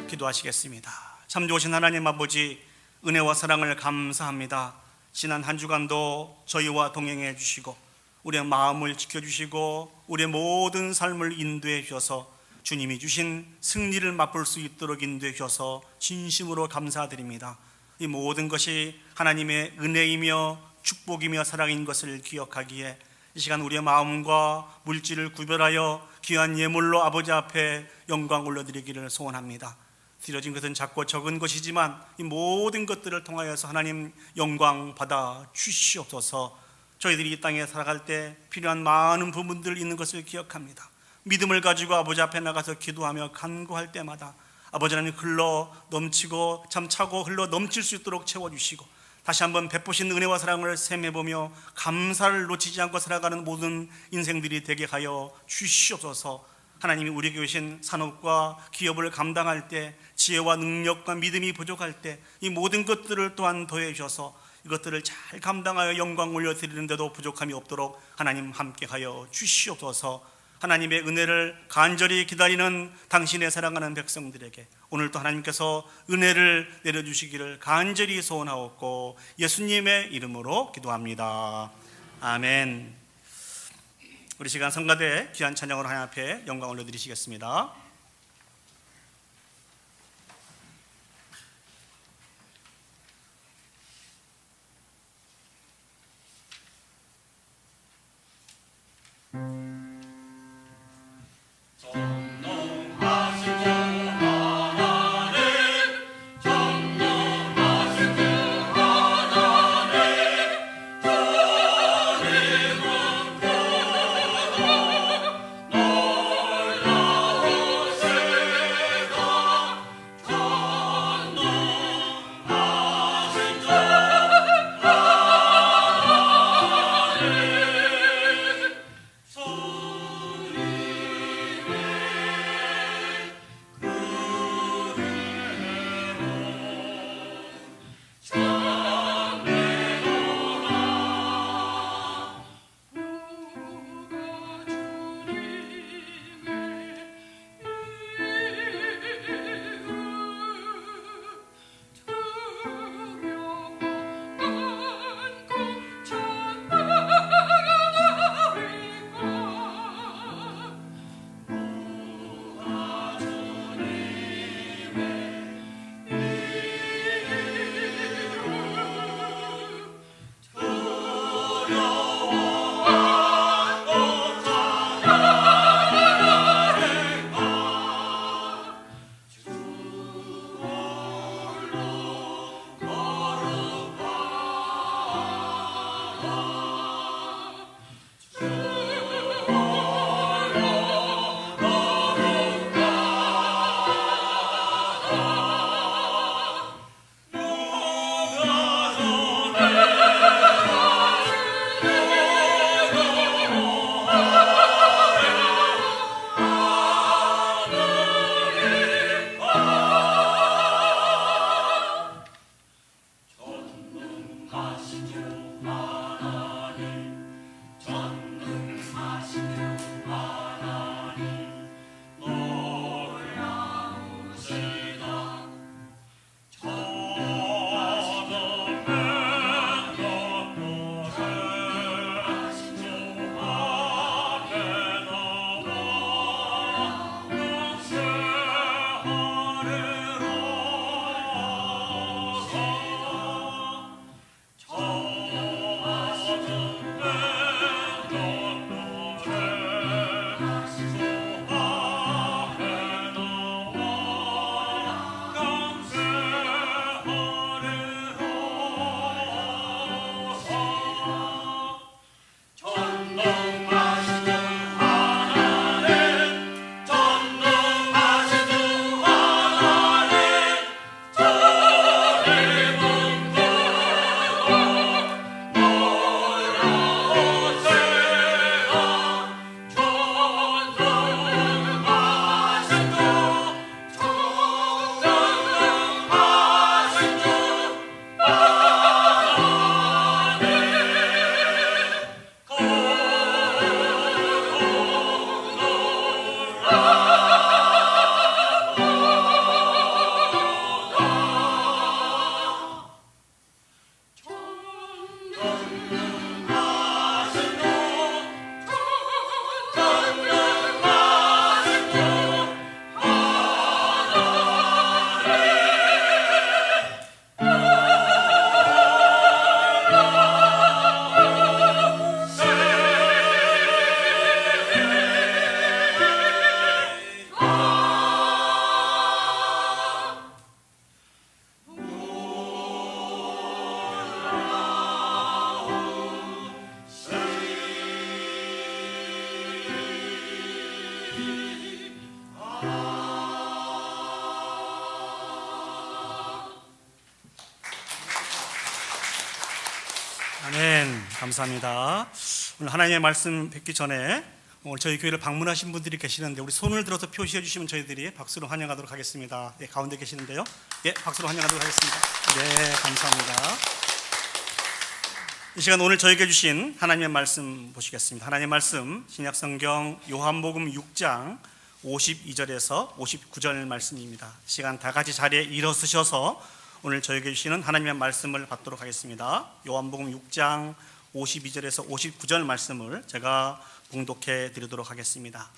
기도하시겠습니다. 참 좋으신 하나님 아버지, 은혜와 사랑을 감사합니다. 지난 한 주간도 저희와 동행해 주시고 우리의 마음을 지켜주시고 우리의 모든 삶을 인도해 주셔서 주님이 주신 승리를 맛볼 수 있도록 인도해 주셔서 진심으로 감사드립니다. 이 모든 것이 하나님의 은혜이며 축복이며 사랑인 것을 기억하기에 이 시간 우리의 마음과 물질을 구별하여 귀한 예물로 아버지 앞에 영광 올려드리기를 소원합니다. 드려진 것은 작고 적은 것이지만 이 모든 것들을 통하여서 하나님 영광 받아 주시옵소서. 저희들이 이 땅에 살아갈 때 필요한 많은 부분들 있는 것을 기억합니다. 믿음을 가지고 아버지 앞에 나가서 기도하며 간구할 때마다 아버지 하나님 흘러 넘치고 참 차고 흘러 넘칠 수 있도록 채워주시고 다시 한번 베푸신 은혜와 사랑을 샘해보며 감사를 놓치지 않고 살아가는 모든 인생들이 되게 하여 주시옵소서. 하나님이 우리에게 주신 산업과 기업을 감당할 때 지혜와 능력과 믿음이 부족할 때 이 모든 것들을 또한 더해 주셔서 이것들을 잘 감당하여 영광 올려드리는데도 부족함이 없도록 하나님 함께하여 주시옵소서. 하나님의 은혜를 간절히 기다리는 당신의 사랑하는 백성들에게 오늘도 하나님께서 은혜를 내려주시기를 간절히 소원하옵고 예수님의 이름으로 기도합니다. 아멘. 우리 시간 성가대 귀한 찬양으로 하나님 앞에 영광 올려드리시겠습니다. 아멘. 감사합니다. 오늘 하나님의 말씀 뵙기 전에 오늘 저희 교회를 방문하신 분들이 계시는데 우리 손을 들어서 표시해 주시면 저희들이 박수로 환영하도록 하겠습니다. 예, 가운데 계시는데요. 예, 박수로 환영하도록 하겠습니다. 네, 감사합니다. 이 시간 오늘 저에게 주신 하나님의 말씀 보시겠습니다. 하나님의 말씀 신약성경 요한복음 6장 52절에서 59절 말씀입니다. 시간 다 같이 자리에 일어서셔서 오늘 저에게 주시는 하나님의 말씀을 받도록 하겠습니다. 요한복음 6장 52절에서 59절 말씀을 제가 봉독해 드리도록 하겠습니다.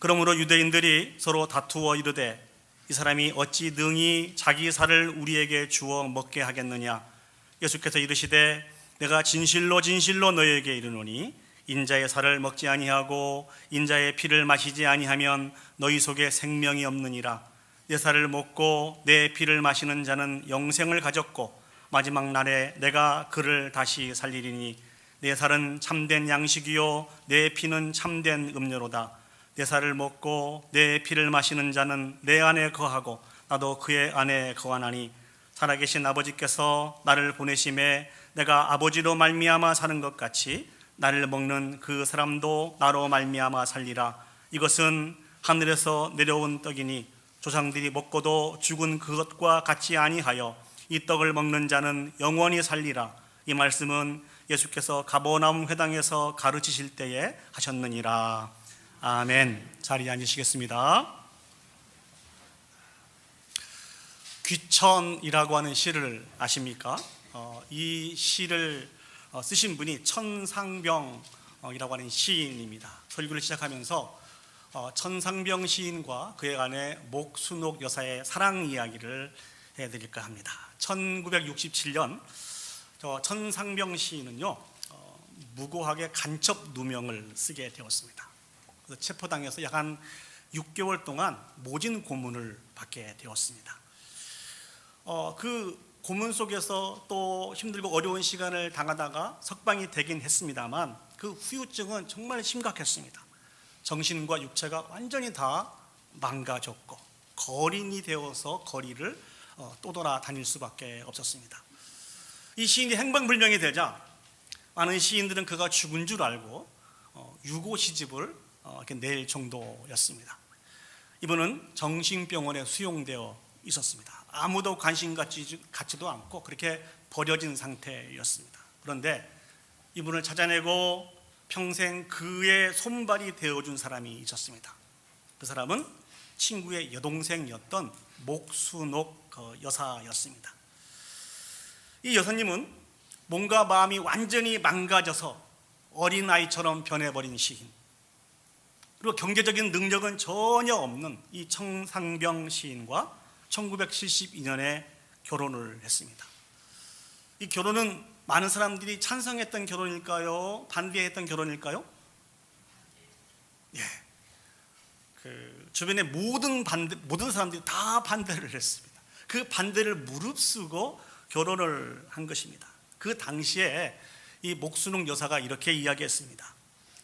그러므로 유대인들이 서로 다투어 이르되 이 사람이 어찌 능히 자기 살을 우리에게 주어 먹게 하겠느냐. 예수께서 이르시되 내가 진실로 진실로 너희에게 이르노니 인자의 살을 먹지 아니하고 인자의 피를 마시지 아니하면 너희 속에 생명이 없느니라. 내 살을 먹고 내 피를 마시는 자는 영생을 가졌고 마지막 날에 내가 그를 다시 살리리니 내 살은 참된 양식이요 내 피는 참된 음료로다. 내 살을 먹고 내 피를 마시는 자는 내 안에 거하고 나도 그의 안에 거하나니 살아계신 아버지께서 나를 보내심에 내가 아버지로 말미암아 사는 것 같이 나를 먹는 그 사람도 나로 말미암아 살리라. 이것은 하늘에서 내려온 떡이니 조상들이 먹고도 죽은 그것과 같이 아니하여 이 떡을 먹는 자는 영원히 살리라. 이 말씀은 예수께서 가버나움 회당에서 가르치실 때에 하셨느니라. 아멘. 자리에 앉으시겠습니다. 귀천이라고 하는 시를 아십니까? 이 시를 쓰신 분이 천상병이라고 하는 시인입니다. 설교를 시작하면서 천상병 시인과 그의 아내 목순옥 여사의 사랑 이야기를 해드릴까 합니다. 1967년 천상병 시인은요 무고하게 간첩 누명을 쓰게 되었습니다. 그래서 체포당해서 약 한 6개월 동안 모진 고문을 받게 되었습니다. 그 고문 속에서 또 힘들고 어려운 시간을 당하다가 석방이 되긴 했습니다만 그 후유증은 정말 심각했습니다. 정신과 육체가 완전히 다 망가졌고 거린이 되어서 거리를 떠돌아 다닐 수밖에 없었습니다. 이 시인이 행방불명이 되자 많은 시인들은 그가 죽은 줄 알고 유고 시집을 이렇게 낼 정도였습니다. 이분은 정신병원에 수용되어 있었습니다. 아무도 관심 갖지도 않고 그렇게 버려진 상태였습니다. 그런데 이분을 찾아내고 평생 그의 손발이 되어준 사람이 있었습니다. 그 사람은 친구의 여동생이었던 목순옥 여사였습니다. 이 여사님은 몸과 마음이 완전히 망가져서 어린아이처럼 변해버린 시인, 그리고 경제적인 능력은 전혀 없는 이 천상병 시인과 1972년에 결혼을 했습니다. 이 결혼은 많은 사람들이 찬성했던 결혼일까요? 반대했던 결혼일까요? 예. 주변의 모든 사람들이 다 반대를 했습니다. 그 반대를 무릅쓰고 결혼을 한 것입니다. 그 당시에 이 목순옥 여사가 이렇게 이야기했습니다.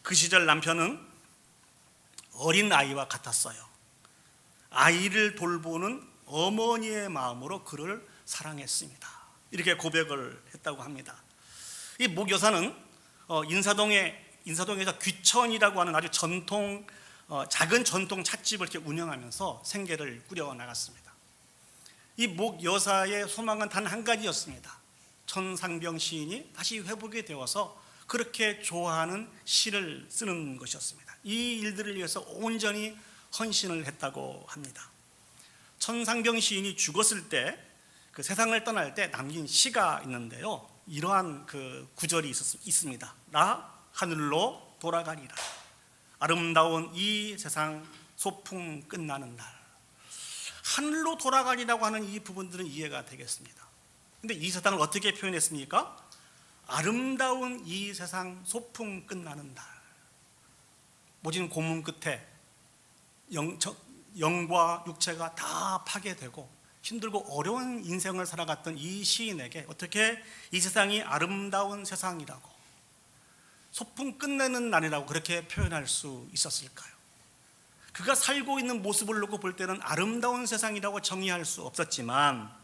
그 시절 남편은 어린 아이와 같았어요. 아이를 돌보는 어머니의 마음으로 그를 사랑했습니다. 이렇게 고백을 했다고 합니다. 이 목 여사는 인사동에서 귀천이라고 하는 아주 작은 전통 찻집을 이렇게 운영하면서 생계를 꾸려 나갔습니다. 이 목 여사의 소망은 단 한 가지였습니다. 천상병 시인이 다시 회복이 되어서 그렇게 좋아하는 시를 쓰는 것이었습니다. 이 일들을 위해서 온전히 헌신을 했다고 합니다. 천상병 시인이 죽었을 때 그 세상을 떠날 때 남긴 시가 있는데요, 이러한 그 구절이 있습니다. 나 하늘로 돌아가리라. 아름다운 이 세상 소풍 끝나는 날. 하늘로 돌아가리라고 하는 이 부분들은 이해가 되겠습니다. 근데 이 세상을 어떻게 표현했습니까? 아름다운 이 세상 소풍 끝나는 날. 모진 고문 끝에 영과 육체가 다 파괴되고 힘들고 어려운 인생을 살아갔던 이 시인에게 어떻게 이 세상이 아름다운 세상이라고, 소풍 끝내는 날이라고 그렇게 표현할 수 있었을까요? 그가 살고 있는 모습을 놓고 볼 때는 아름다운 세상이라고 정의할 수 없었지만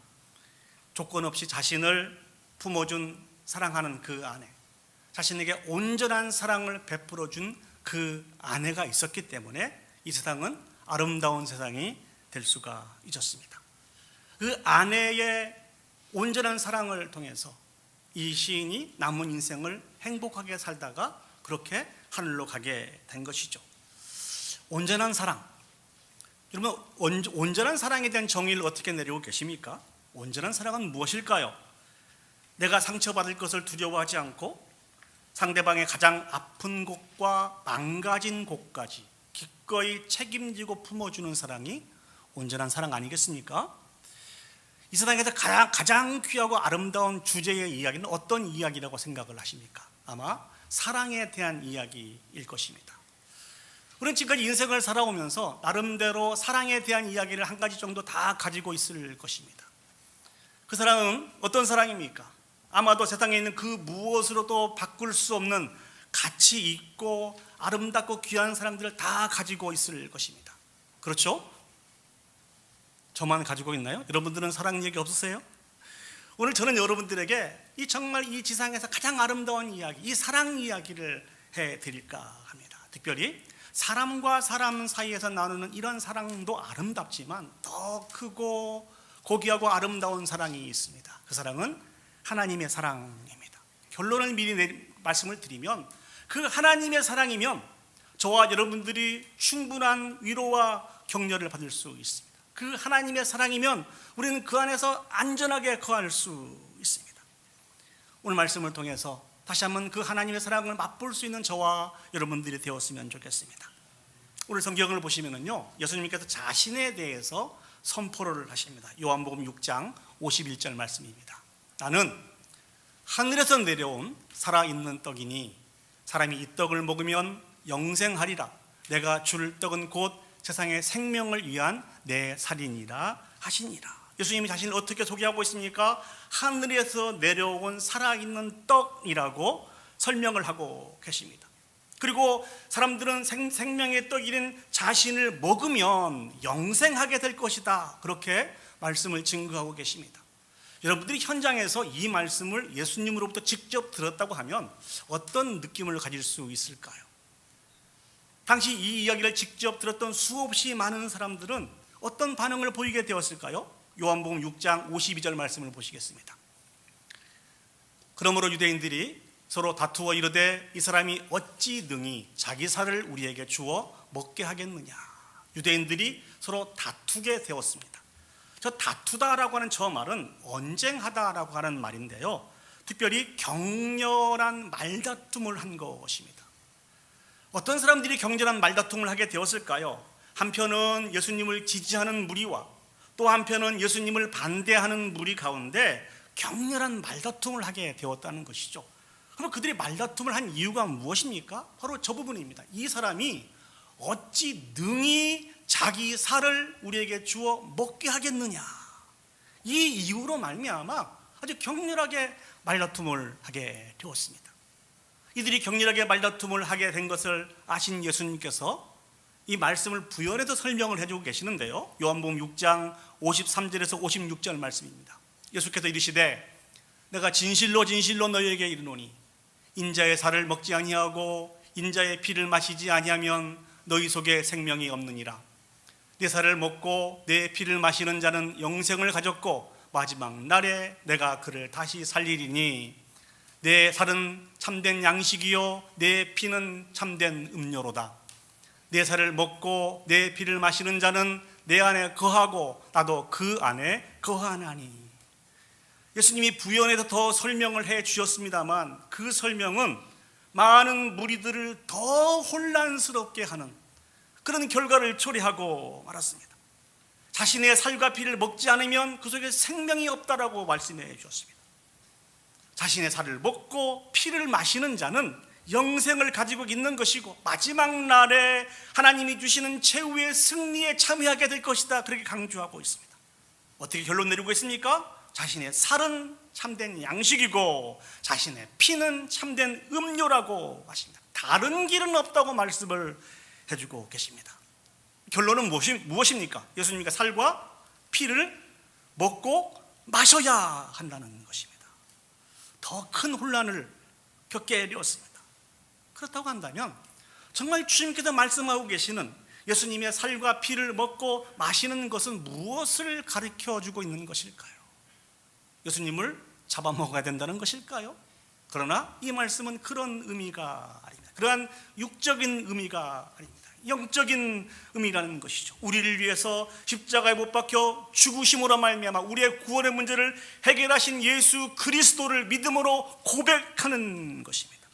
조건 없이 자신을 품어준 사랑하는 그 아내, 자신에게 온전한 사랑을 베풀어 준 그 아내가 있었기 때문에 이 세상은 아름다운 세상이 될 수가 있었습니다. 그 아내의 온전한 사랑을 통해서 이 시인이 남은 인생을 행복하게 살다가 그렇게 하늘로 가게 된 것이죠. 온전한 사랑, 여러분, 온전한 사랑에 대한 정의를 어떻게 내리고 계십니까? 온전한 사랑은 무엇일까요? 내가 상처받을 것을 두려워하지 않고 상대방의 가장 아픈 곳과 망가진 곳까지 기꺼이 책임지고 품어주는 사랑이 온전한 사랑 아니겠습니까? 이 세상에서 가장 귀하고 아름다운 주제의 이야기는 어떤 이야기라고 생각을 하십니까? 아마 사랑에 대한 이야기일 것입니다. 우리는 지금까지 인생을 살아오면서 나름대로 사랑에 대한 이야기를 한 가지 정도 다 가지고 있을 것입니다. 그 사랑은 어떤 사랑입니까? 아마도 세상에 있는 그 무엇으로도 바꿀 수 없는 가치 있고 아름답고 귀한 사랑들을 다 가지고 있을 것입니다. 그렇죠? 저만 가지고 있나요? 여러분들은 사랑 얘기 없으세요? 오늘 저는 여러분들에게 정말 이 지상에서 가장 아름다운 이야기, 이 사랑 이야기를 해드릴까 합니다. 특별히 사람과 사람 사이에서 나누는 이런 사랑도 아름답지만 더 크고 고귀하고 아름다운 사랑이 있습니다. 그 사랑은 하나님의 사랑입니다. 결론을 미리 말씀을 드리면 그 하나님의 사랑이면 저와 여러분들이 충분한 위로와 격려를 받을 수 있습니다. 그 하나님의 사랑이면 우리는 그 안에서 안전하게 거할 수 있습니다. 오늘 말씀을 통해서 다시 한번 그 하나님의 사랑을 맛볼 수 있는 저와 여러분들이 되었으면 좋겠습니다. 오늘 성경을 보시면은요, 예수님께서 자신에 대해서 선포를 하십니다. 요한복음 6장 51절 말씀입니다. 나는 하늘에서 내려온 살아있는 떡이니 사람이 이 떡을 먹으면 영생하리라. 내가 줄 떡은 곧 세상의 생명을 위한 내 살이니라 하시니라. 예수님이 자신을 어떻게 소개하고 있습니까? 하늘에서 내려온 살아있는 떡이라고 설명을 하고 계십니다. 그리고 사람들은 생명의 떡이인 자신을 먹으면 영생하게 될 것이다, 그렇게 말씀을 증거하고 계십니다. 여러분들이 현장에서 이 말씀을 예수님으로부터 직접 들었다고 하면 어떤 느낌을 가질 수 있을까요? 당시 이 이야기를 직접 들었던 수없이 많은 사람들은 어떤 반응을 보이게 되었을까요? 요한복음 6장 52절 말씀을 보시겠습니다. 그러므로 유대인들이 서로 다투어 이르되 이 사람이 어찌 능히 자기 살을 우리에게 주어 먹게 하겠느냐. 유대인들이 서로 다투게 되었습니다. 저 다투다라고 하는 저 말은 언쟁하다라고 하는 말인데요, 특별히 격렬한 말다툼을 한 것입니다. 어떤 사람들이 격렬한 말다툼을 하게 되었을까요? 한편은 예수님을 지지하는 무리와 또 한편은 예수님을 반대하는 무리 가운데 격렬한 말다툼을 하게 되었다는 것이죠. 그럼 그들이 말다툼을 한 이유가 무엇입니까? 바로 저 부분입니다. 이 사람이 어찌 능히 자기 살을 우리에게 주어 먹게 하겠느냐, 이 이유로 말미암아 아주 격렬하게 말다툼을 하게 되었습니다. 이들이 격렬하게 말다툼을 하게 된 것을 아신 예수님께서 이 말씀을 부연해서 설명을 해주고 계시는데요, 요한복음 6장 53절에서 56절 말씀입니다. 예수께서 이르시되 내가 진실로 진실로 너희에게 이르노니 인자의 살을 먹지 아니하고 인자의 피를 마시지 아니하면 너희 속에 생명이 없느니라. 내 살을 먹고 내 피를 마시는 자는 영생을 가졌고 마지막 날에 내가 그를 다시 살리리니 내 살은 참된 양식이요 내 피는 참된 음료로다. 내 살을 먹고 내 피를 마시는 자는 내 안에 거하고 나도 그 안에 거하나니. 예수님이 부연해서 더 설명을 해 주셨습니다만 그 설명은 많은 무리들을 더 혼란스럽게 하는 그런 결과를 초래하고 말았습니다. 자신의 살과 피를 먹지 않으면 그 속에 생명이 없다라고 말씀해 주셨습니다. 자신의 살을 먹고 피를 마시는 자는 영생을 가지고 있는 것이고 마지막 날에 하나님이 주시는 최후의 승리에 참여하게 될 것이다, 그렇게 강조하고 있습니다. 어떻게 결론 내리고 있습니까? 자신의 살은 참된 양식이고 자신의 피는 참된 음료라고 하십니다. 다른 길은 없다고 말씀을 해주고 계십니다. 결론은 무엇입니까? 예수님께서 살과 피를 먹고 마셔야 한다는 것입니다. 더 큰 혼란을 겪게 되었습니다. 그렇다고 한다면 정말 주님께서 말씀하고 계시는 예수님의 살과 피를 먹고 마시는 것은 무엇을 가르쳐주고 있는 것일까요? 예수님을 잡아먹어야 된다는 것일까요? 그러나 이 말씀은 그런 의미가 아닙니다. 그러한 육적인 의미가 아닙니다. 영적인 의미라는 것이죠. 우리를 위해서 십자가에 못 박혀 죽으심으로 말미암아 우리의 구원의 문제를 해결하신 예수 그리스도를 믿음으로 고백하는 것입니다.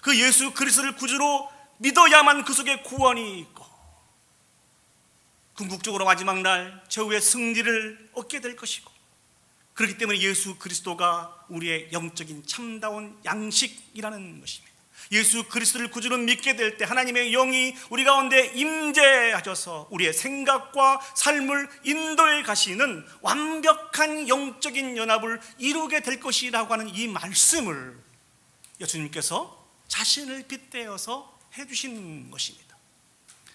그 예수 그리스도를 구주로 믿어야만 그 속에 구원이 있고 궁극적으로 마지막 날 최후의 승리를 얻게 될 것이고, 그렇기 때문에 예수 그리스도가 우리의 영적인 참다운 양식이라는 것입니다. 예수 그리스도를 구주로 믿게 될 때 하나님의 영이 우리 가운데 임재하셔서 우리의 생각과 삶을 인도해 가시는 완벽한 영적인 연합을 이루게 될 것이라고 하는 이 말씀을 예수님께서 자신을 빗대어서 해주신 것입니다.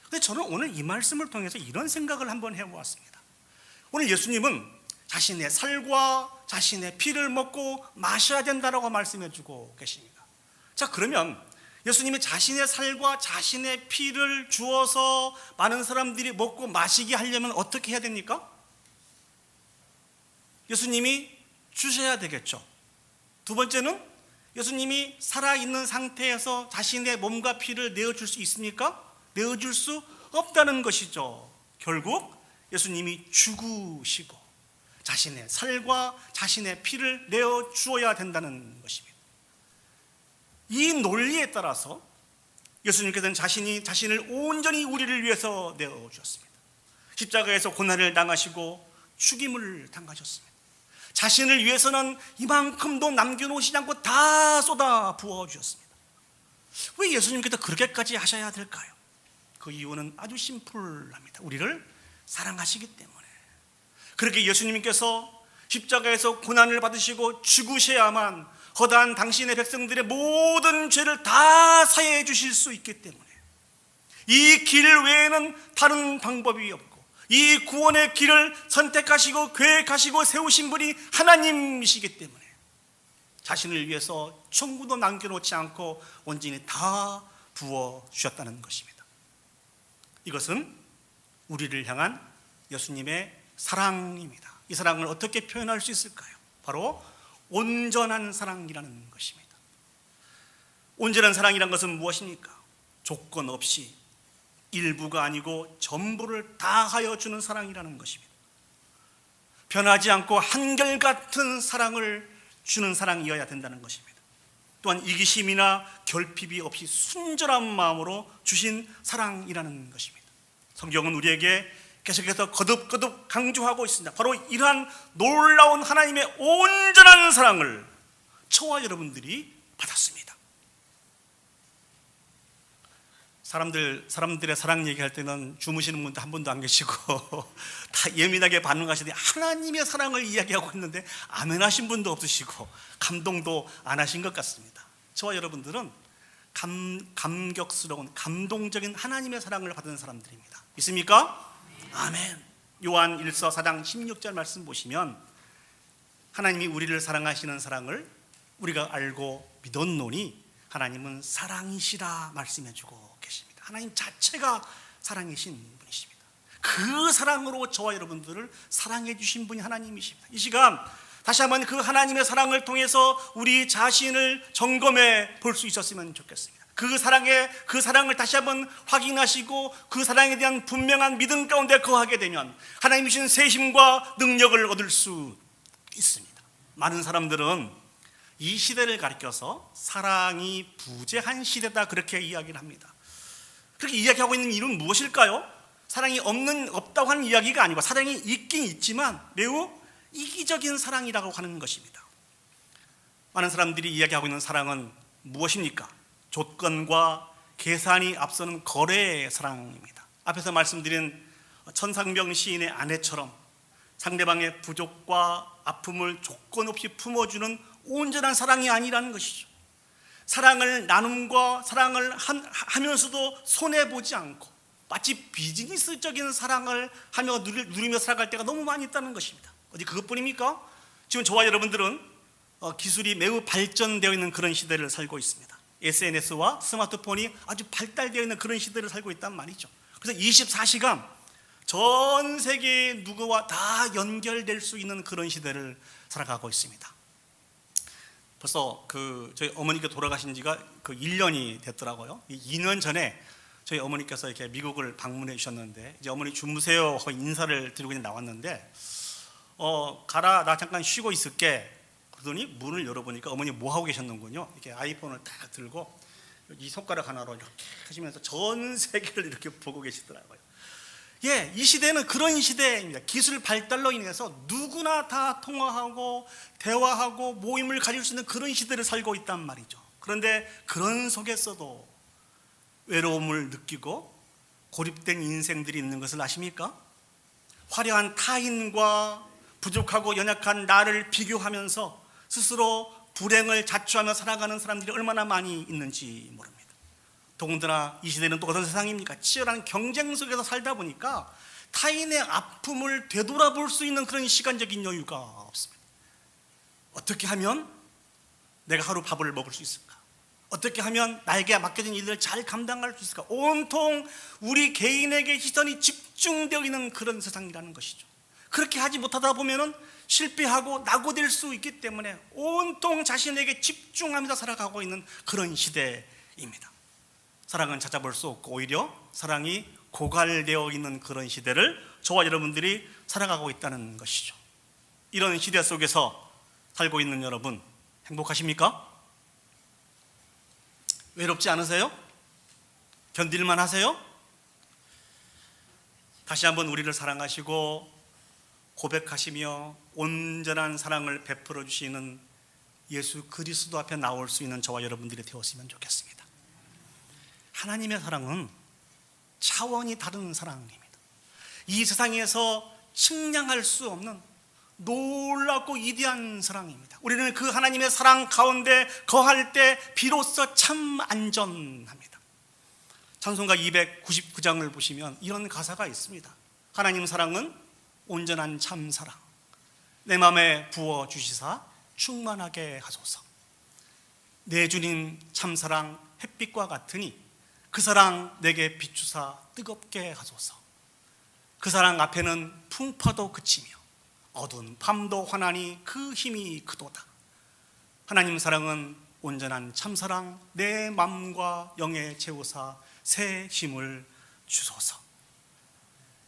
그런데 저는 오늘 이 말씀을 통해서 이런 생각을 한번 해보았습니다. 오늘 예수님은 자신의 살과 자신의 피를 먹고 마셔야 된다라고 말씀해주고 계십니다. 자, 그러면 예수님이 자신의 살과 자신의 피를 주어서 많은 사람들이 먹고 마시게 하려면 어떻게 해야 됩니까? 예수님이 주셔야 되겠죠. 두 번째는 예수님이 살아있는 상태에서 자신의 몸과 피를 내어줄 수 있습니까? 내어줄 수 없다는 것이죠. 결국 예수님이 죽으시고 자신의 살과 자신의 피를 내어주어야 된다는 것입니다. 이 논리에 따라서 예수님께서는 자신을 온전히 우리를 위해서 내어주셨습니다. 십자가에서 고난을 당하시고 죽임을 당하셨습니다. 자신을 위해서는 이만큼도 남겨놓으시지 않고 다 쏟아 부어주셨습니다. 왜 예수님께서 그렇게까지 하셔야 될까요? 그 이유는 아주 심플합니다. 우리를 사랑하시기 때문에. 그렇게 예수님께서 십자가에서 고난을 받으시고 죽으셔야만 허다한 당신의 백성들의 모든 죄를 다 사해해 주실 수 있기 때문에, 이 길 외에는 다른 방법이 없고 이 구원의 길을 선택하시고 계획하시고 세우신 분이 하나님이시기 때문에 자신을 위해서 천구도 남겨놓지 않고 온전히 다 부어주셨다는 것입니다. 이것은 우리를 향한 예수님의 사랑입니다. 이 사랑을 어떻게 표현할 수 있을까요? 바로 온전한 사랑이라는 것입니다. 온전한 사랑이란 것은 무엇입니까? 조건 없이 일부가 아니고 전부를 다하여 주는 사랑이라는 것입니다. 변하지 않고 한결같은 사랑을 주는 사랑이어야 된다는 것입니다. 또한 이기심이나 결핍이 없이 순전한 마음으로 주신 사랑이라는 것입니다. 성경은 우리에게 계속해서 거듭거듭 강조하고 있습니다. 바로 이러한 놀라운 하나님의 온전한 사랑을 저와 여러분들이 받았습니다. 사람들의 사랑 얘기할 때는 주무시는 분도 한 분도 안 계시고 다 예민하게 반응하시는데, 하나님의 사랑을 이야기하고 있는데 아멘 하신 분도 없으시고 감동도 안 하신 것 같습니다. 저와 여러분들은 감격스러운 감동적인 하나님의 사랑을 받은 사람들입니다. 있습니까? 아멘. 요한 1서 4장 16절 말씀 보시면 하나님이 우리를 사랑하시는 사랑을 우리가 알고 믿었노니 하나님은 사랑이시라 말씀해주고 계십니다. 하나님 자체가 사랑이신 분이십니다. 그 사랑으로 저와 여러분들을 사랑해 주신 분이 하나님이십니다. 이 시간 다시 한번 그 하나님의 사랑을 통해서 우리 자신을 점검해 볼 수 있었으면 좋겠습니다. 그 사랑을 다시 한번 확인하시고 그 사랑에 대한 분명한 믿음 가운데 거하게 되면 하나님 주신 새 힘과 능력을 얻을 수 있습니다. 많은 사람들은 이 시대를 가리켜서 사랑이 부재한 시대다 그렇게 이야기를 합니다. 그렇게 이야기하고 있는 이유는 무엇일까요? 사랑이 없다고 하는 이야기가 아니고 사랑이 있긴 있지만 매우 이기적인 사랑이라고 하는 것입니다. 많은 사람들이 이야기하고 있는 사랑은 무엇입니까? 조건과 계산이 앞서는 거래의 사랑입니다. 앞에서 말씀드린 천상병 시인의 아내처럼 상대방의 부족과 아픔을 조건 없이 품어주는 온전한 사랑이 아니라는 것이죠. 사랑을 나눔과 사랑을 하면서도 손해보지 않고 마치 비즈니스적인 사랑을 하며 누리며 살아갈 때가 너무 많이 있다는 것입니다. 어디 그것뿐입니까? 지금 저와 여러분들은 기술이 매우 발전되어 있는 그런 시대를 살고 있습니다. SNS와 스마트폰이 아주 발달되어 있는 그런 시대를 살고 있단 말이죠. 그래서 24시간 전 세계 누구와 다 연결될 수 있는 그런 시대를 살아가고 있습니다. 벌써 저희 어머니가 돌아가신 지가 1년이 됐더라고요. 2년 전에 저희 어머니께서 이렇게 미국을 방문해 주셨는데, 이제 어머니 주무세요 하고 인사를 드리고 그냥 나왔는데, 가라, 나 잠깐 쉬고 있을게. 그러더니 문을 열어보니까 어머니 뭐 하고 계셨는군요. 이렇게 아이폰을 딱 들고 이 손가락 하나로 이렇게 하시면서 전 세계를 이렇게 보고 계시더라고요. 예, 이 시대는 그런 시대입니다. 기술 발달로 인해서 누구나 다 통화하고 대화하고 모임을 가질 수 있는 그런 시대를 살고 있단 말이죠. 그런데 그런 속에서도 외로움을 느끼고 고립된 인생들이 있는 것을 아십니까? 화려한 타인과 부족하고 연약한 나를 비교하면서 스스로 불행을 자초하며 살아가는 사람들이 얼마나 많이 있는지 모릅니다. 더군다나 이 시대는 또 어떤 세상입니까? 치열한 경쟁 속에서 살다 보니까 타인의 아픔을 되돌아볼 수 있는 그런 시간적인 여유가 없습니다. 어떻게 하면 내가 하루 밥을 먹을 수 있을까? 어떻게 하면 나에게 맡겨진 일들을 잘 감당할 수 있을까? 온통 우리 개인에게 시선이 집중되어 있는 그런 세상이라는 것이죠. 그렇게 하지 못하다 보면은 실패하고 낙오될 수 있기 때문에 온통 자신에게 집중하면서 살아가고 있는 그런 시대입니다. 사랑은 찾아볼 수 없고 오히려 사랑이 고갈되어 있는 그런 시대를 저와 여러분들이 살아가고 있다는 것이죠. 이런 시대 속에서 살고 있는 여러분, 행복하십니까? 외롭지 않으세요? 견딜만 하세요? 다시 한번 우리를 사랑하시고 고백하시며 온전한 사랑을 베풀어 주시는 예수 그리스도 앞에 나올 수 있는 저와 여러분들이 되었으면 좋겠습니다. 하나님의 사랑은 차원이 다른 사랑입니다. 이 세상에서 측량할 수 없는 놀랍고 위대한 사랑입니다. 우리는 그 하나님의 사랑 가운데 거할 때 비로소 참 안전합니다. 찬송가 299장을 보시면 이런 가사가 있습니다. 하나님 사랑은 온전한 참사랑, 내 맘에 부어주시사 충만하게 하소서. 내 주님 참사랑 햇빛과 같으니 그 사랑 내게 비추사 뜨겁게 하소서. 그 사랑 앞에는 풍파도 그치며 어두운 밤도 환하니 그 힘이 크도다. 하나님 사랑은 온전한 참사랑, 내 맘과 영에 채우사 새 힘을 주소서.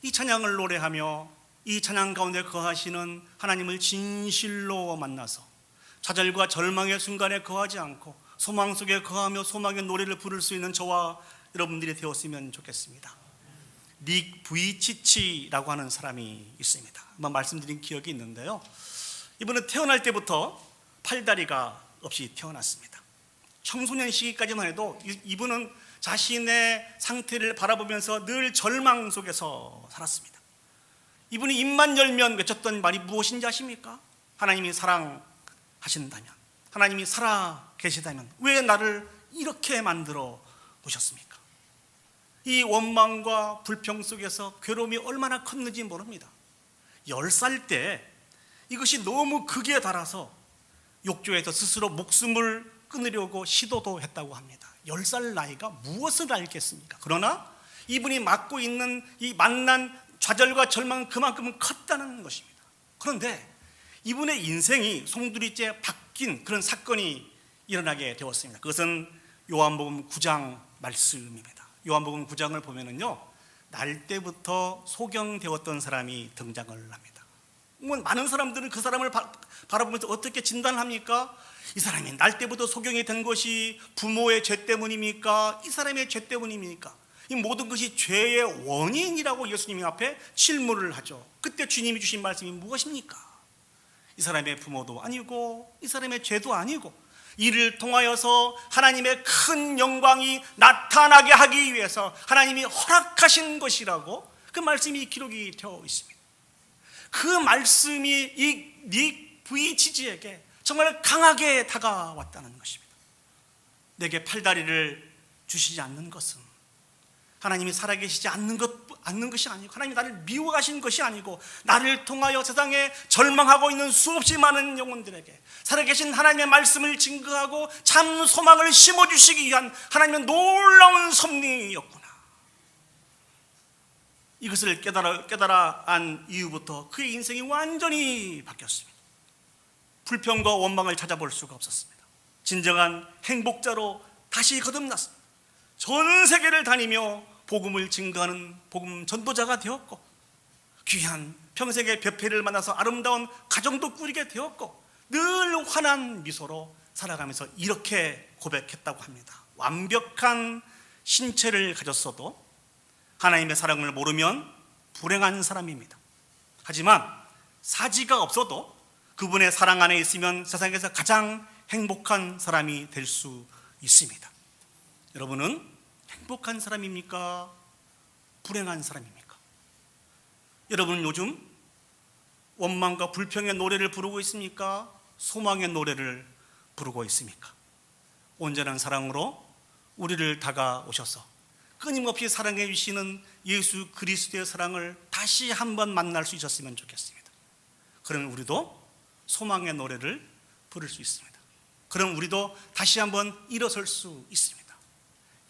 이 찬양을 노래하며 이 찬양 가운데 거하시는 하나님을 진실로 만나서 좌절과 절망의 순간에 거하지 않고 소망 속에 거하며 소망의 노래를 부를 수 있는 저와 여러분들이 되었으면 좋겠습니다. 닉 부이치치라고 하는 사람이 있습니다. 한번 말씀드린 기억이 있는데요, 이분은 태어날 때부터 팔다리가 없이 태어났습니다. 청소년 시기까지만 해도 이분은 자신의 상태를 바라보면서 늘 절망 속에서 살았습니다. 이분이 입만 열면 외쳤던 말이 무엇인지 아십니까? 하나님이 사랑하신다면, 하나님이 살아 계시다면 왜 나를 이렇게 만들어 보셨습니까? 이 원망과 불평 속에서 괴로움이 얼마나 컸는지 모릅니다. 10살 때 이것이 너무 극에 달아서 욕조에서 스스로 목숨을 끊으려고 시도도 했다고 합니다. 10살 나이가 무엇을 알겠습니까? 그러나 이분이 맡고 있는 이 만난 좌절과 절망은 그만큼 컸다는 것입니다. 그런데 이분의 인생이 송두리째 바뀐 그런 사건이 일어나게 되었습니다. 그것은 요한복음 9장 말씀입니다. 요한복음 9장을 보면은요, 날 때부터 소경되었던 사람이 등장을 합니다. 많은 사람들은 그 사람을 바라보면서 어떻게 진단을 합니까? 이 사람이 날 때부터 소경이 된 것이 부모의 죄 때문입니까? 이 사람의 죄 때문입니까? 이 모든 것이 죄의 원인이라고 예수님이 앞에 질문을 하죠. 그때 주님이 주신 말씀이 무엇입니까? 이 사람의 부모도 아니고 이 사람의 죄도 아니고 이를 통하여서 하나님의 큰 영광이 나타나게 하기 위해서 하나님이 허락하신 것이라고 그 말씀이 기록이 되어 있습니다. 그 말씀이 이 닉 부이치지에게 정말 강하게 다가왔다는 것입니다. 내게 팔다리를 주시지 않는 것은 하나님이 살아계시지 않는 것이 아니고, 하나님이 나를 미워하신 것이 아니고, 나를 통하여 세상에 절망하고 있는 수없이 많은 영혼들에게 살아계신 하나님의 말씀을 증거하고 참 소망을 심어주시기 위한 하나님의 놀라운 섭리였구나. 이것을 깨달아 안 이후부터 그의 인생이 완전히 바뀌었습니다. 불평과 원망을 찾아볼 수가 없었습니다. 진정한 행복자로 다시 거듭났습니다. 전 세계를 다니며 복음을 증거하는 복음 전도자가 되었고, 귀한 평생의 배필을 만나서 아름다운 가정도 꾸리게 되었고, 늘 환한 미소로 살아가면서 이렇게 고백했다고 합니다. 완벽한 신체를 가졌어도 하나님의 사랑을 모르면 불행한 사람입니다. 하지만 사지가 없어도 그분의 사랑 안에 있으면 세상에서 가장 행복한 사람이 될 수 있습니다. 여러분은 행복한 사람입니까? 불행한 사람입니까? 여러분은 요즘 원망과 불평의 노래를 부르고 있습니까? 소망의 노래를 부르고 있습니까? 온전한 사랑으로 우리를 다가오셔서 끊임없이 사랑해 주시는 예수 그리스도의 사랑을 다시 한번 만날 수 있었으면 좋겠습니다. 그러면 우리도 소망의 노래를 부를 수 있습니다. 그럼 우리도 다시 한번 일어설 수 있습니다.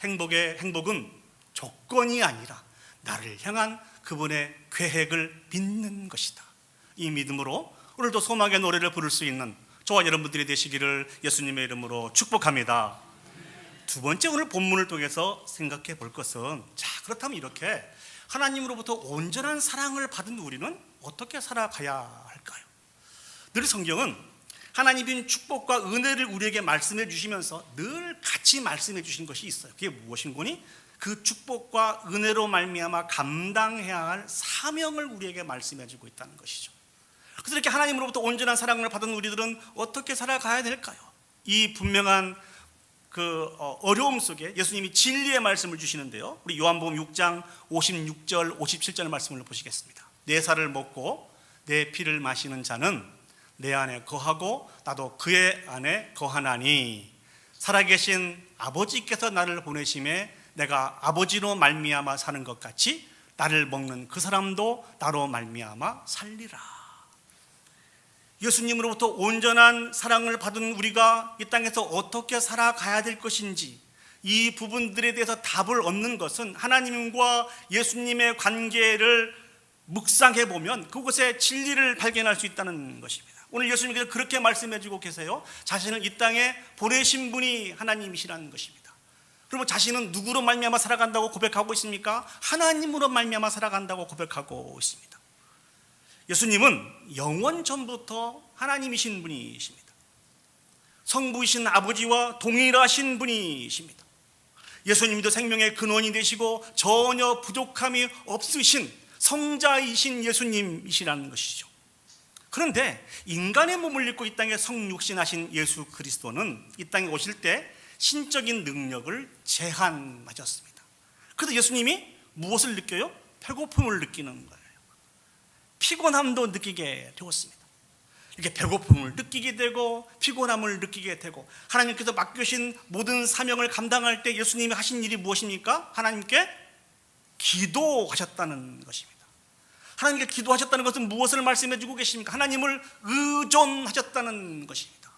행복은 조건이 아니라 나를 향한 그분의 계획을 믿는 것이다. 이 믿음으로 오늘도 소망의 노래를 부를 수 있는 저와 여러분들이 되시기를 예수님의 이름으로 축복합니다. 두 번째, 오늘 본문을 통해서 생각해 볼 것은, 자, 그렇다면 이렇게 하나님으로부터 온전한 사랑을 받은 우리는 어떻게 살아가야 할까요? 늘 성경은 하나님의 축복과 은혜를 우리에게 말씀해 주시면서 늘 같이 말씀해 주신 것이 있어요. 그게 무엇인 거니? 그 축복과 은혜로 말미암아 감당해야 할 사명을 우리에게 말씀해 주고 있다는 것이죠. 그래서 이렇게 하나님으로부터 온전한 사랑을 받은 우리들은 어떻게 살아가야 될까요? 이 분명한 어려움 속에 예수님이 진리의 말씀을 주시는데요, 우리 요한복음 6장 56절 57절 말씀을 보시겠습니다. 내 살을 먹고 내 피를 마시는 자는 내 안에 거하고 나도 그의 안에 거하나니, 살아계신 아버지께서 나를 보내심에 내가 아버지로 말미암아 사는 것 같이 나를 먹는 그 사람도 나로 말미암아 살리라. 예수님으로부터 온전한 사랑을 받은 우리가 이 땅에서 어떻게 살아가야 될 것인지, 이 부분들에 대해서 답을 얻는 것은 하나님과 예수님의 관계를 묵상해 보면 그곳에 진리를 발견할 수 있다는 것입니다. 오늘 예수님께서 그렇게 말씀해 주고 계세요. 자신을 이 땅에 보내신 분이 하나님이시라는 것입니다. 그러면 자신은 누구로 말미암아 살아간다고 고백하고 있습니까? 하나님으로 말미암아 살아간다고 고백하고 있습니다. 예수님은 영원 전부터 하나님이신 분이십니다. 성부이신 아버지와 동일하신 분이십니다. 예수님도 생명의 근원이 되시고 전혀 부족함이 없으신 성자이신 예수님이시라는 것이죠. 그런데 인간의 몸을 입고 이 땅에 성육신하신 예수 그리스도는 이 땅에 오실 때 신적인 능력을 제한하셨습니다. 그래서 예수님이 무엇을 느껴요? 배고픔을 느끼는 거예요. 피곤함도 느끼게 되었습니다. 이렇게 배고픔을 느끼게 되고 피곤함을 느끼게 되고, 하나님께서 맡겨주신 모든 사명을 감당할 때 예수님이 하신 일이 무엇입니까? 하나님께 기도하셨다는 것입니다. 하나님께 기도하셨다는 것은 무엇을 말씀해 주고 계십니까? 하나님을 의존하셨다는 것입니다.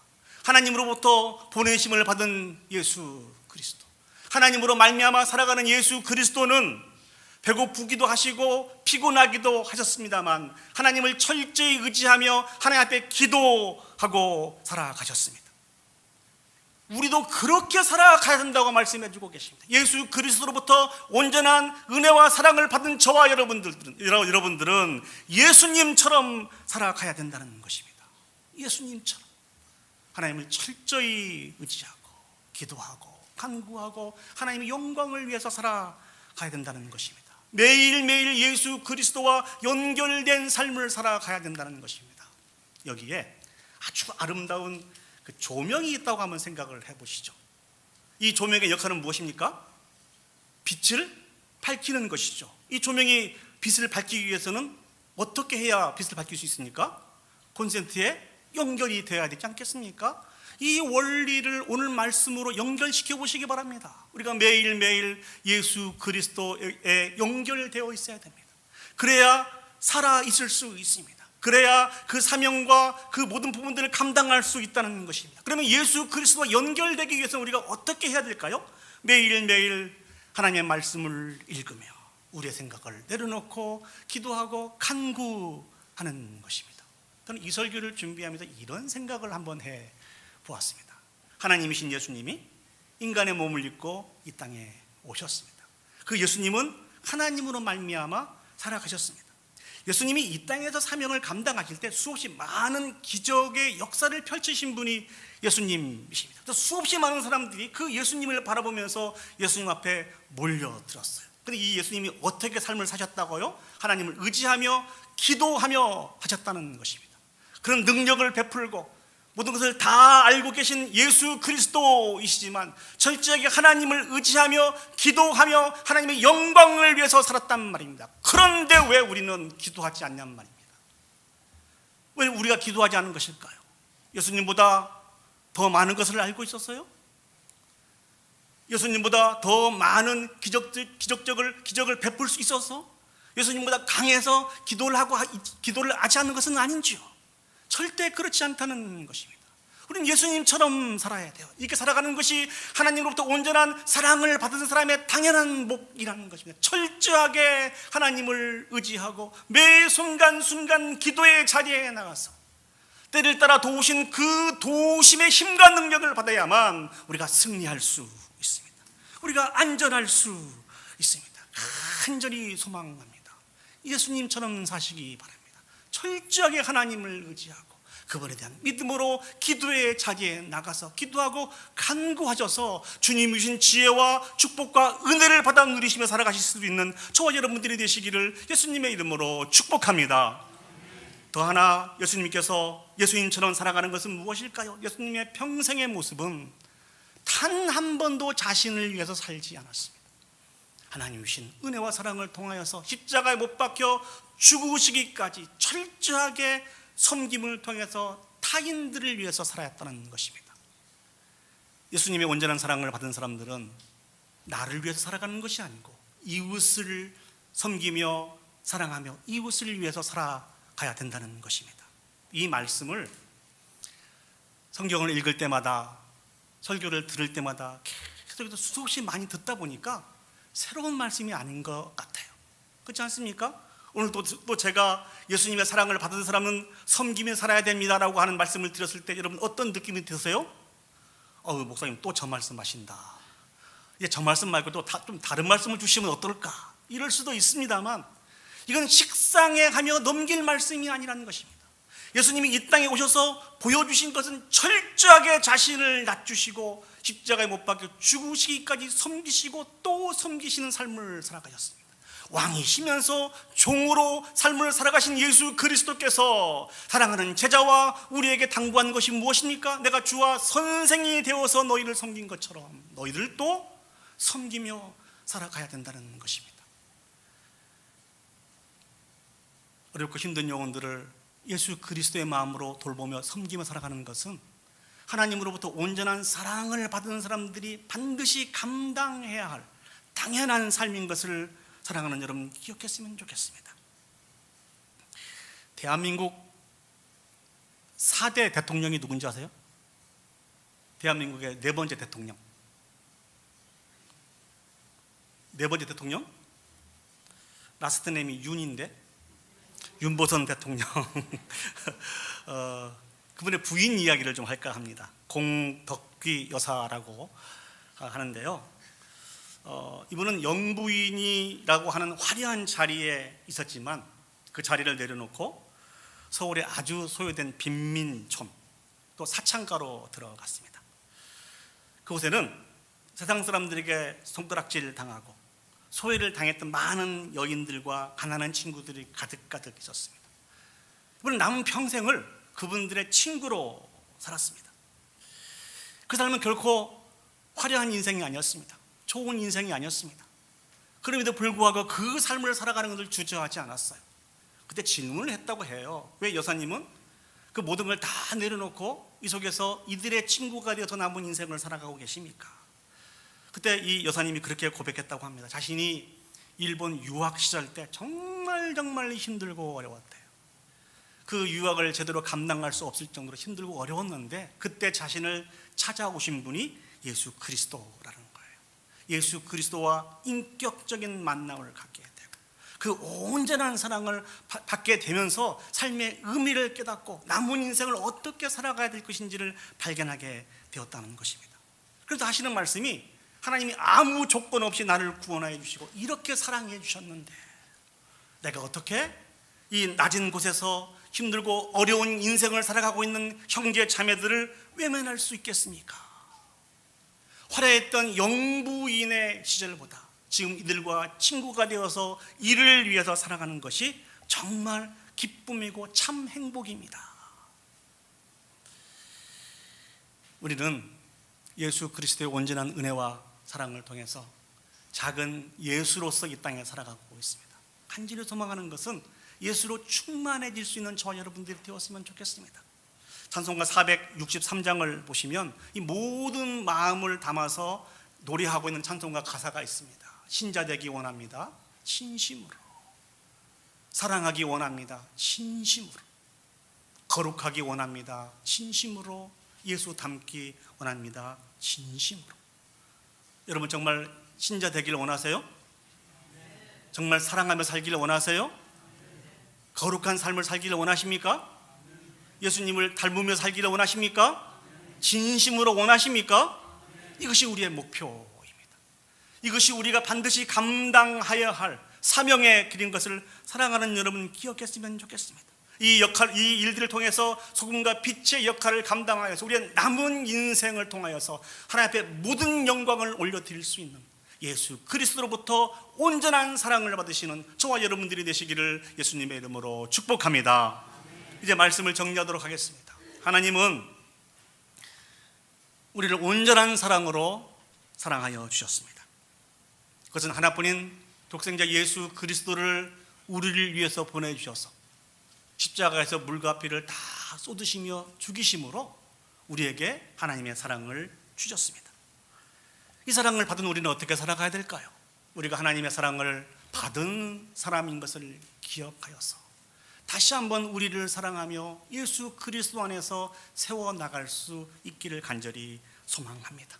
하나님으로부터 보내심을 받은 예수 그리스도, 하나님으로 말미암아 살아가는 예수 그리스도는 배고프기도 하시고 피곤하기도 하셨습니다만 하나님을 철저히 의지하며 하나님 앞에 기도하고 살아가셨습니다. 우리도 그렇게 살아가야 된다고 말씀해 주고 계십니다. 예수 그리스도로부터 온전한 은혜와 사랑을 받은 저와 여러분들은 예수님처럼 살아가야 된다는 것입니다. 예수님처럼 하나님을 철저히 의지하고 기도하고 간구하고 하나님의 영광을 위해서 살아가야 된다는 것입니다. 매일매일 예수 그리스도와 연결된 삶을 살아가야 된다는 것입니다. 여기에 아주 아름다운 그 조명이 있다고 한번 생각을 해보시죠. 이 조명의 역할은 무엇입니까? 빛을 밝히는 것이죠. 이 조명이 빛을 밝히기 위해서는 어떻게 해야 빛을 밝힐 수 있습니까? 콘센트에 연결이 되어야 되지 않겠습니까? 이 원리를 오늘 말씀으로 연결시켜 보시기 바랍니다. 우리가 매일매일 예수 그리스도에 연결되어 있어야 됩니다. 그래야 살아 있을 수 있습니다. 그래야 그 사명과 그 모든 부분들을 감당할 수 있다는 것입니다. 그러면 예수 그리스도와 연결되기 위해서 우리가 어떻게 해야 될까요? 매일매일 하나님의 말씀을 읽으며 우리의 생각을 내려놓고 기도하고 간구하는 것입니다. 저는 이 설교를 준비하면서 이런 생각을 한번 해 보았습니다. 하나님이신 예수님이 인간의 몸을 입고 이 땅에 오셨습니다. 그 예수님은 하나님으로 말미암아 살아가셨습니다. 예수님이 이 땅에서 사명을 감당하실 때 수없이 많은 기적의 역사를 펼치신 분이 예수님이십니다. 그래서 수없이 많은 사람들이 그 예수님을 바라보면서 예수님 앞에 몰려들었어요. 그런데 이 예수님이 어떻게 삶을 사셨다고요? 하나님을 의지하며 기도하며 하셨다는 것입니다. 그런 능력을 베풀고 모든 것을 다 알고 계신 예수 그리스도이시지만 철저하게 하나님을 의지하며 기도하며 하나님의 영광을 위해서 살았단 말입니다. 그런데 왜 우리는 기도하지 않냔 말입니다. 왜 우리가 기도하지 않은 것일까요? 예수님보다 더 많은 것을 알고 있었어요? 예수님보다 더 많은 기적을 베풀 수 있어서? 예수님보다 강해서 기도를 하지 않는 것은 아닌지요? 절대 그렇지 않다는 것입니다. 우리는 예수님처럼 살아야 돼요. 이렇게 살아가는 것이 하나님으로부터 온전한 사랑을 받은 사람의 당연한 목이라는 것입니다. 철저하게 하나님을 의지하고 매 순간순간 기도의 자리에 나가서 때를 따라 도우신 그 도우심의 힘과 능력을 받아야만 우리가 승리할 수 있습니다. 우리가 안전할 수 있습니다. 간절히 소망합니다. 예수님처럼 사시기 바랍니다. 철저하게 하나님을 의지하고 그분에 대한 믿음으로 기도의 자리에 나가서 기도하고 간구하셔서 주님이 주신 지혜와 축복과 은혜를 받아 누리시며 살아가실 수 있는 저와 여러분들이 되시기를 예수님의 이름으로 축복합니다. 더 하나 예수님께서 예수님처럼 살아가는 것은 무엇일까요? 예수님의 평생의 모습은 단 한 번도 자신을 위해서 살지 않았습니다. 하나님 주신 은혜와 사랑을 통하여서 십자가에 못 박혀 죽으시기까지 철저하게 섬김을 통해서 타인들을 위해서 살아왔다는 것입니다. 예수님의 온전한 사랑을 받은 사람들은 나를 위해서 살아가는 것이 아니고 이웃을 섬기며 사랑하며 이웃을 위해서 살아가야 된다는 것입니다. 이 말씀을 성경을 읽을 때마다 설교를 들을 때마다 계속해서 수없이 많이 듣다 보니까 새로운 말씀이 아닌 것 같아요. 그렇지 않습니까? 오늘 또 제가 예수님의 사랑을 받은 사람은 섬기며 살아야 됩니다라고 하는 말씀을 드렸을 때 여러분 어떤 느낌이 드세요? 목사님 또 저 말씀 하신다. 이제 저 말씀 말고 또 좀 다른 말씀을 주시면 어떨까? 이럴 수도 있습니다만 이건 식상해 하며 넘길 말씀이 아니라는 것입니다. 예수님이 이 땅에 오셔서 보여주신 것은 철저하게 자신을 낮추시고 십자가에 못 박혀 죽으시기까지 섬기시고 또 섬기시는 삶을 살아가셨습니다. 왕이시면서 종으로 삶을 살아가신 예수 그리스도께서 사랑하는 제자와 우리에게 당부한 것이 무엇입니까? 내가 주와 선생이 되어서 너희를 섬긴 것처럼 너희들도 섬기며 살아가야 된다는 것입니다. 어렵고 힘든 영혼들을 예수 그리스도의 마음으로 돌보며 섬기며 살아가는 것은 하나님으로부터 온전한 사랑을 받은 사람들이 반드시 감당해야 할 당연한 삶인 것을 사랑하는 여러분 기억했으면 좋겠습니다. 대한민국 4대 대통령이 누군지 아세요? 대한민국의 네 번째 대통령. 네 번째 대통령? 라스트 네임이 윤인데 윤보선 대통령. 그분의 부인 이야기를 좀 할까 합니다. 공덕귀 여사라고 하는데요. 이분은 영부인이라고 하는 화려한 자리에 있었지만 그 자리를 내려놓고 서울에 아주 소유된 빈민촌 또 사창가로 들어갔습니다. 그곳에는 세상 사람들에게 손가락질 당하고 소외를 당했던 많은 여인들과 가난한 친구들이 가득가득 있었습니다. 이분은 남은 평생을 그분들의 친구로 살았습니다. 그 삶은 결코 화려한 인생이 아니었습니다. 좋은 인생이 아니었습니다. 그럼에도 불구하고 그 삶을 살아가는 것을 주저하지 않았어요. 그때 질문을 했다고 해요. 왜 여사님은 그 모든 걸 다 내려놓고 이 속에서 이들의 친구가 되어서 남은 인생을 살아가고 계십니까? 그때 이 여사님이 그렇게 고백했다고 합니다. 자신이 일본 유학 시절 때 정말 힘들고 어려웠대요. 그 유학을 제대로 감당할 수 없을 정도로 힘들고 어려웠는데 그때 자신을 찾아오신 분이 예수 그리스도라는 거예요. 예수 그리스도와 인격적인 만남을 갖게 되고 그 온전한 사랑을 받게 되면서 삶의 의미를 깨닫고 남은 인생을 어떻게 살아가야 될 것인지를 발견하게 되었다는 것입니다. 그래서 하시는 말씀이 하나님이 아무 조건 없이 나를 구원하여 주시고 이렇게 사랑해 주셨는데 내가 어떻게 이 낮은 곳에서 힘들고 어려운 인생을 살아가고 있는 형제 자매들을 외면할 수 있겠습니까? 화려했던 영부인의 시절보다 지금 이들과 친구가 되어서 이를 위해서 살아가는 것이 정말 기쁨이고 참 행복입니다. 우리는 예수 그리스도의 온전한 은혜와 사랑을 통해서 작은 예수로서 이 땅에 살아가고 있습니다. 간절히 소망하는 것은 예수로 충만해질 수 있는 저와 여러분들이 되었으면 좋겠습니다. 찬송가 463장을 보시면 이 모든 마음을 담아서 노래하고 있는 찬송가 가사가 있습니다. 신자 되기 원합니다. 진심으로. 사랑하기 원합니다. 진심으로. 거룩하기 원합니다. 진심으로. 예수 닮기 원합니다. 진심으로. 여러분 정말 신자 되기를 원하세요? 정말 사랑하며 살기를 원하세요? 거룩한 삶을 살기를 원하십니까? 예수님을 닮으며 살기를 원하십니까? 진심으로 원하십니까? 이것이 우리의 목표입니다. 이것이 우리가 반드시 감당하여야 할 사명의 길인 것을 사랑하는 여러분 기억했으면 좋겠습니다. 이 일들을 통해서 소금과 빛의 역할을 감당하여서 우리의 남은 인생을 통하여서 하나님 앞에 모든 영광을 올려드릴 수 있는 예수 그리스도로부터 온전한 사랑을 받으시는 저와 여러분들이 되시기를 예수님의 이름으로 축복합니다. 이제 말씀을 정리하도록 하겠습니다. 하나님은 우리를 온전한 사랑으로 사랑하여 주셨습니다. 그것은 하나뿐인 독생자 예수 그리스도를 우리를 위해서 보내주셔서 십자가에서 물과 피를 다 쏟으시며 죽이심으로 우리에게 하나님의 사랑을 주셨습니다. 이 사랑을 받은 우리는 어떻게 살아가야 될까요? 우리가 하나님의 사랑을 받은 사람인 것을 기억하여서 다시 한번 우리를 사랑하며 예수 그리스도 안에서 세워나갈 수 있기를 간절히 소망합니다.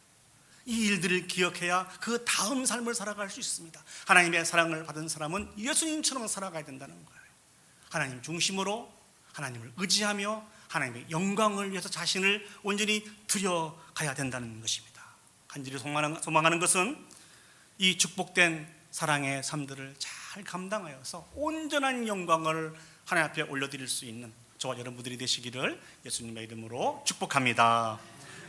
이 일들을 기억해야 그 다음 삶을 살아갈 수 있습니다. 하나님의 사랑을 받은 사람은 예수님처럼 살아가야 된다는 거예요. 하나님 중심으로 하나님을 의지하며 하나님의 영광을 위해서 자신을 온전히 드려가야 된다는 것입니다. 간절히 소망하는 것은 이 축복된 사랑의 삶들을 잘 감당하여서 온전한 영광을 하나님 앞에 올려드릴 수 있는 저와 여러분들이 되시기를 예수님의 이름으로 축복합니다.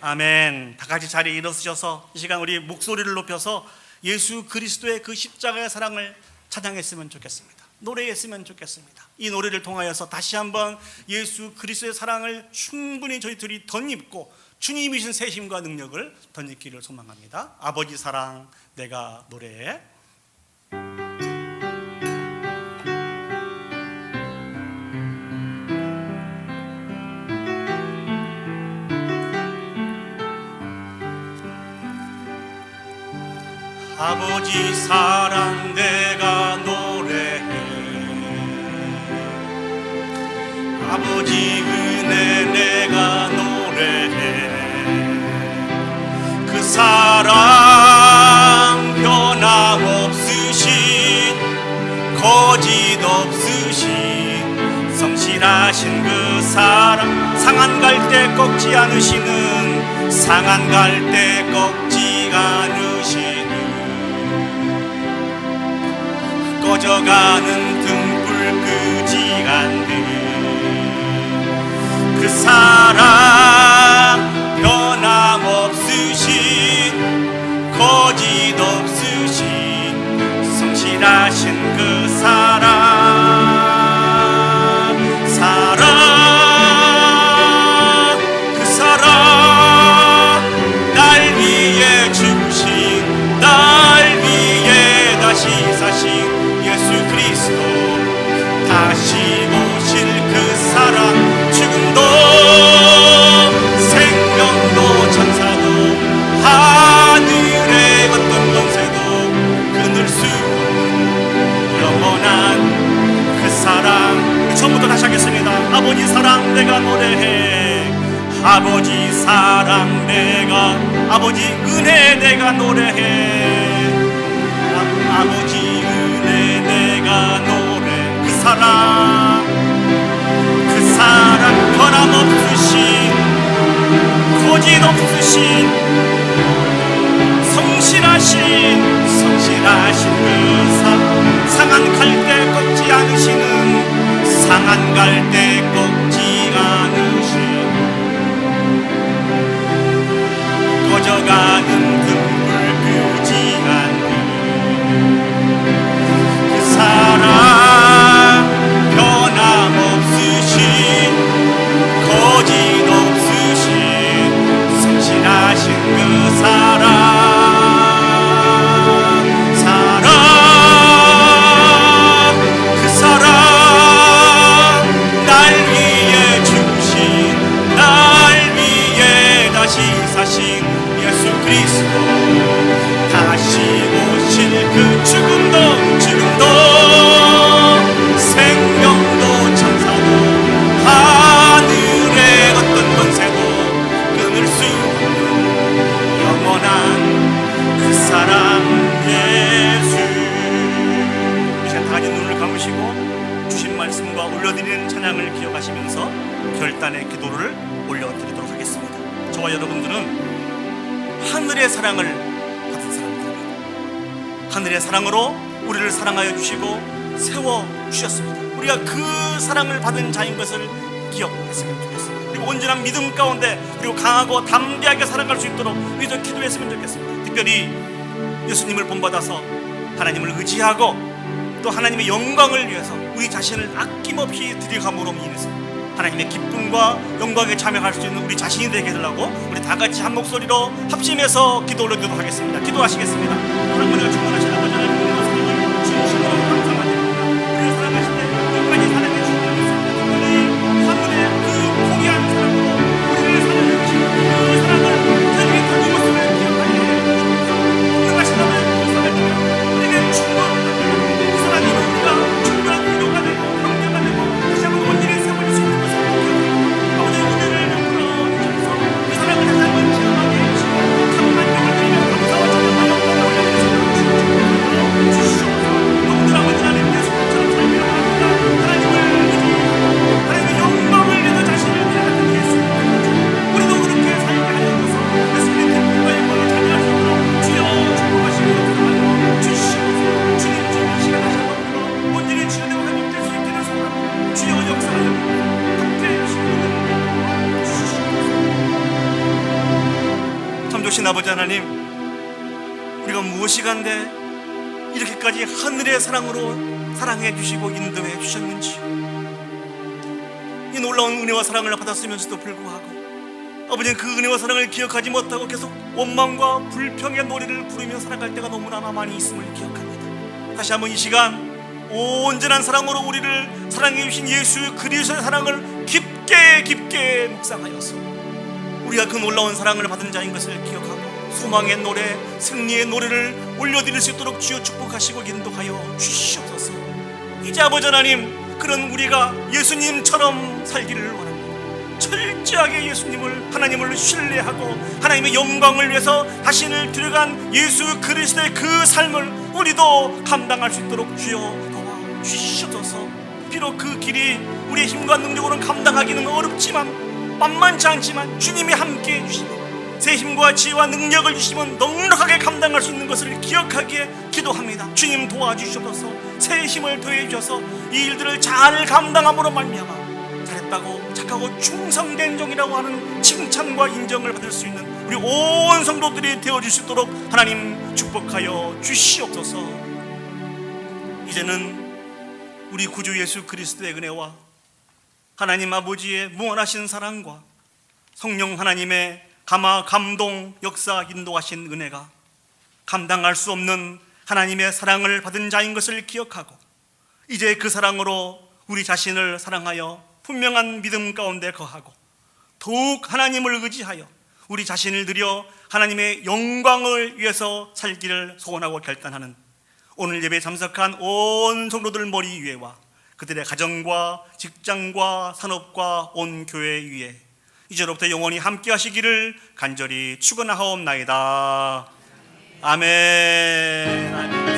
아멘. 다 같이 자리에 일어서셔서 이 시간 우리 목소리를 높여서 예수 그리스도의 그 십자가의 사랑을 찬양했으면 좋겠습니다. 노래했으면 좋겠습니다. 이 노래를 통하여서 다시 한번 예수 그리스도의 사랑을 충분히 저희들이 덧입고 주님이신 새 힘과 능력을 덧입기를 소망합니다. 아버지 사랑 내가 노래해. 아버지 사랑 내가 노래해. 아버지 은혜 내가 노래해. 그 사랑 변함없으신 거짓 없으신 성실하신 그 사랑 상한 갈 때 꺾지 않으시는 상한 갈 때 꺾지 않으시는 꺼져가는 등불 끄지 않는 그 사랑 변함없으신 거짓 없으신 성실하신 그 사랑 그 사랑 날 위해 주신 날 위해 다시 사신 예수 그리스도 다시 오실 내가 노래해. 아버지 사랑 내가, 아버지 은혜 내가 노래해. 아버지 은혜 내가 노래. 그 사랑 변함없으신, 거짓 없으신, 성실하신 그 상한 갈대 꺾지 않으시는, 상한 갈대 꺾지 않으신, 꺼져가는 등불 끄지 않는 그 사랑, 변함없으신, 거짓 없으신, 성실하신 그 사랑. 예수 그리스도 다시 오실 그 죽음도 생명도 천사도 하늘의 어떤 권세도 끊을 수 없는 영원한 그 사랑 예수. 이제 다 같이 눈을 감으시고 주신 말씀과 올려드리는 찬양을 기억하시면서 결단의 기도를 올려드리도록 하겠습니다. 저와 여러분들은 하늘의 사랑을 받은 사람들입니다. 하늘의 사랑으로 우리를 사랑하여 주시고 세워주셨습니다. 우리가 그 사랑을 받은 자인 것을 기억했으면 좋겠습니다. 그리고 온전한 믿음 가운데 그리고 강하고 담대하게 살아갈 수 있도록 우리도 기도했으면 좋겠습니다. 특별히 예수님을 본받아서 하나님을 의지하고 또 하나님의 영광을 위해서 우리 자신을 아낌없이 들여감으로 인해서 하나님의 기쁨과 영광에 참여할 수 있는 우리 자신이 되게 해달라고 우리 다 같이 한 목소리로 합심해서 기도 올려드리도록 하겠습니다. 기도하시겠습니다. 하나님을 충만하신 아버지 하나님의 사랑을 진심으로 감사합니다. 우리를 사랑하실 때 끝까지 사랑해 주시는 특별히 하늘의 그 고귀한 사랑으로 우리를 사랑해 주시고 그 사랑을 하나님의 그 모습을 기억하게 해주시옵소서. 운명하신 아버지 그 사랑을 우리에게 충만합니다. 그 사랑으로 우리가 충분한 위로가 되고 경계가 되고 다시 한번 온전히 세워질 수 있는 아버지 하나님, 우리가 무엇이 간데 이렇게까지 하늘의 사랑으로 사랑해 주시고 인도해 주셨는지, 이 놀라운 은혜와 사랑을 받았으면서도 불구하고 아버지는 그 은혜와 사랑을 기억하지 못하고 계속 원망과 불평의 노래를 부르며 살아갈 때가 너무나 많이 있음을 기억합니다. 다시 한번 이 시간 온전한 사랑으로 우리를 사랑해 주신 예수 그리스도의 사랑을 깊게 묵상하여서 우리가 그 놀라운 사랑을 받은 자인 것을 기억하고 소망의 노래, 승리의 노래를 올려드릴 수 있도록 주여 축복하시고 인도하여 주시옵소서. 이제 아버지 하나님, 그런 우리가 예수님처럼 살기를 원합니다. 철저하게 예수님을, 하나님을 신뢰하고 하나님의 영광을 위해서 자신을 들여간 예수 그리스도의 그 삶을 우리도 감당할 수 있도록 주여 도와 주시옵소서. 비록 그 길이 우리의 힘과 능력으로는 감당하기는 어렵지만, 만만치 않지만 주님이 함께해 주시면 새 힘과 지혜와 능력을 주시면 넉넉하게 감당할 수 있는 것을 기억하기에 기도합니다. 주님 도와주시옵소서. 새 힘을 더해 주셔서 이 일들을 잘 감당함으로 말미암아 잘했다고, 착하고 충성된 종이라고 하는 칭찬과 인정을 받을 수 있는 우리 온 성도들이 되어줄 수 있도록 하나님 축복하여 주시옵소서. 이제는 우리 구주 예수 그리스도의 은혜와 하나님 아버지의 무한하신 사랑과 성령 하나님의 감동, 역사, 인도하신 은혜가 감당할 수 없는 하나님의 사랑을 받은 자인 것을 기억하고 이제 그 사랑으로 우리 자신을 사랑하여 분명한 믿음 가운데 거하고 더욱 하나님을 의지하여 우리 자신을 들여 하나님의 영광을 위해서 살기를 소원하고 결단하는 오늘 예배에 참석한 온 성도들 머리 위에와 그들의 가정과 직장과 산업과 온 교회 위에 이제로부터 영원히 함께 하시기를 간절히 축원하옵나이다. 아멘. 아멘.